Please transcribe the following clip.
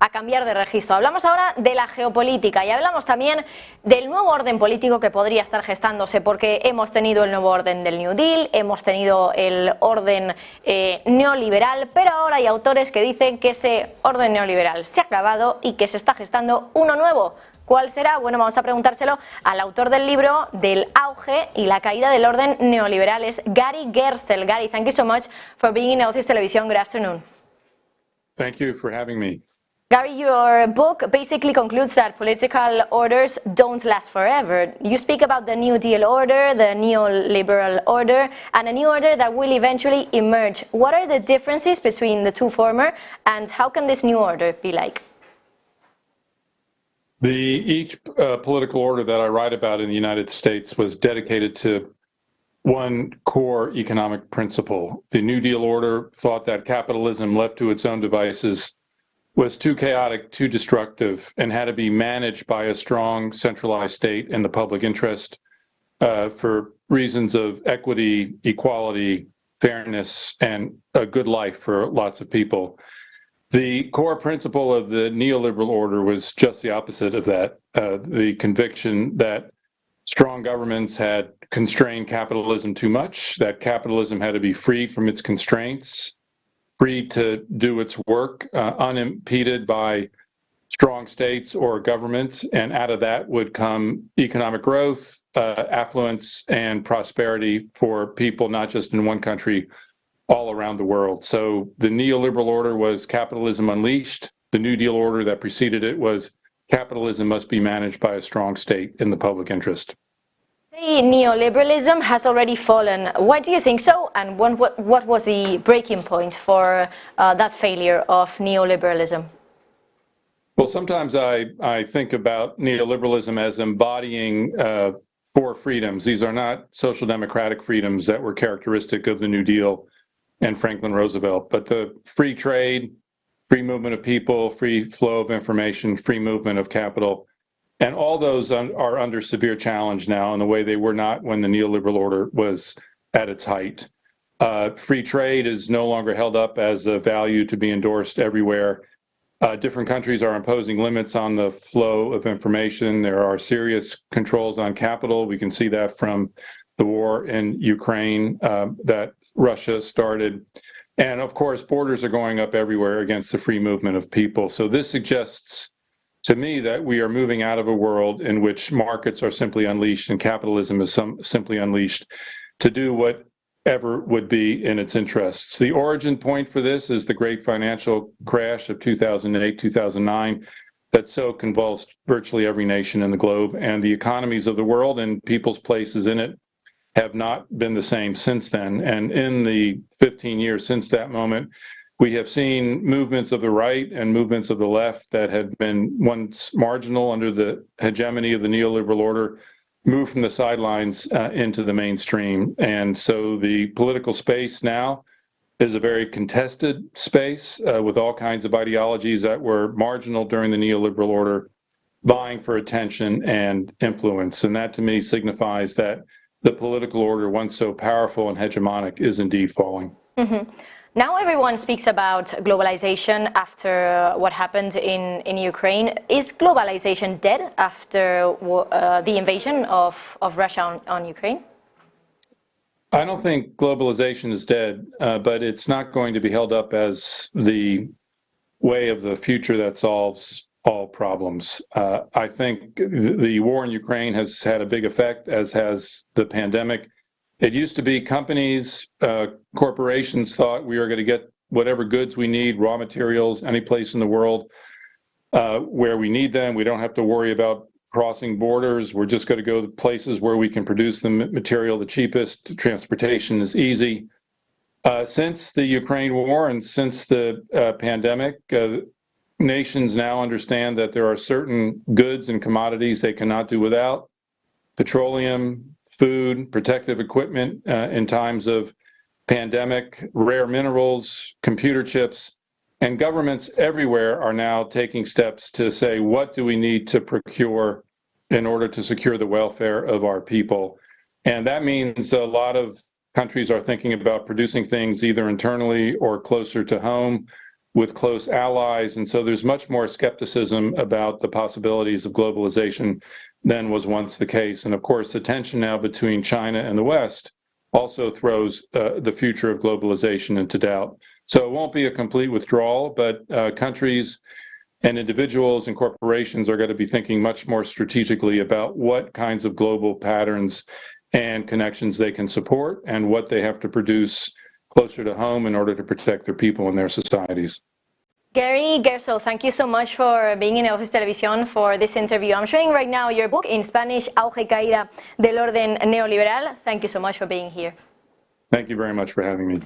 a cambiar de registro. Hablamos ahora de la geopolítica y hablamos también del nuevo orden político que podría estar gestándose, porque hemos tenido el nuevo orden del New Deal, hemos tenido el orden neoliberal, pero ahora hay autores que dicen que ese orden neoliberal se ha acabado y que se está gestando uno nuevo. ¿Cuál será? Bueno, vamos a preguntárselo al autor del libro del auge y la caída del orden neoliberal, es Gary Gerstle. Gary, thank you so much for being in Negocios Televisión. Good afternoon. Thank you for having me. Gary, your book basically concludes that political orders don't last forever. You speak about the New Deal order, the neoliberal order, and a new order that will eventually emerge. What are the differences between the two former, and how can this new order be like? Each political order that I write about in the United States was dedicated to one core economic principle. The New Deal order thought that capitalism left to its own devices was too chaotic, too destructive, and had to be managed by a strong centralized state in the public interest for reasons of equity, equality, fairness, and a good life for lots of people. The core principle of the neoliberal order was just the opposite of that, the conviction that strong governments had constrained capitalism too much, that capitalism had to be freed from its constraints, free to do its work, unimpeded by strong states or governments, and out of that would come economic growth, affluence, and prosperity for people, not just in one country, all around the world. So the neoliberal order was capitalism unleashed. The New Deal order that preceded it was capitalism must be managed by a strong state in the public interest. The neoliberalism has already fallen. Why do you think so? And what was the breaking point for that failure of neoliberalism? Well, sometimes I think about neoliberalism as embodying four freedoms. These are not social democratic freedoms that were characteristic of the New Deal and Franklin Roosevelt, but the free trade, free movement of people, free flow of information, free movement of capital. And all those are under severe challenge now in the way they were not when the neoliberal order was at its height. Free trade is no longer held up as a value to be endorsed everywhere. Different countries are imposing limits on the flow of information. There are serious controls on capital. We can see that from the war in Ukraine that Russia started. And of course, borders are going up everywhere against the free movement of people. So this suggests to me that we are moving out of a world in which markets are simply unleashed and capitalism is simply unleashed to do whatever would be in its interests. The origin point for this is the great financial crash of 2008, 2009 that so convulsed virtually every nation in the globe, and the economies of the world and people's places in it have not been the same since then. And in the 15 years since that moment, we have seen movements of the right and movements of the left that had been once marginal under the hegemony of the neoliberal order move from the sidelines into the mainstream. And so the political space now is a very contested space with all kinds of ideologies that were marginal during the neoliberal order vying for attention and influence. And that to me signifies that the political order, once so powerful and hegemonic, is indeed falling. Mm-hmm. Now everyone speaks about globalization after what happened in Ukraine. Is globalization dead after the invasion of Russia on Ukraine? I don't think globalization is dead, but it's not going to be held up as the way of the future that solves all problems. I think the war in Ukraine has had a big effect, as has the pandemic. It used to be companies, corporations thought we are going to get whatever goods we need, raw materials, any place in the world where we need them. We don't have to worry about crossing borders. We're just going to go to places where we can produce the material the cheapest. Transportation is easy. Since the Ukraine war and since the pandemic, nations now understand that there are certain goods and commodities they cannot do without. Petroleum, food, protective equipment in times of pandemic, rare minerals, computer chips, and governments everywhere are now taking steps to say, what do we need to procure in order to secure the welfare of our people? And that means a lot of countries are thinking about producing things either internally or closer to home. with close allies. And so there's much more skepticism about the possibilities of globalization than was once the case. And of course, the tension now between China and the West also throws the future of globalization into doubt. So it won't be a complete withdrawal, but countries and individuals and corporations are going to be thinking much more strategically about what kinds of global patterns and connections they can support and what they have to produce closer to home in order to protect their people and their societies. Gary Gerstle, thank you so much for being in Negocios Televisión for this interview. I'm showing right now your book in Spanish, Auge y Caída del orden neoliberal. Thank you so much for being here. Thank you very much for having me.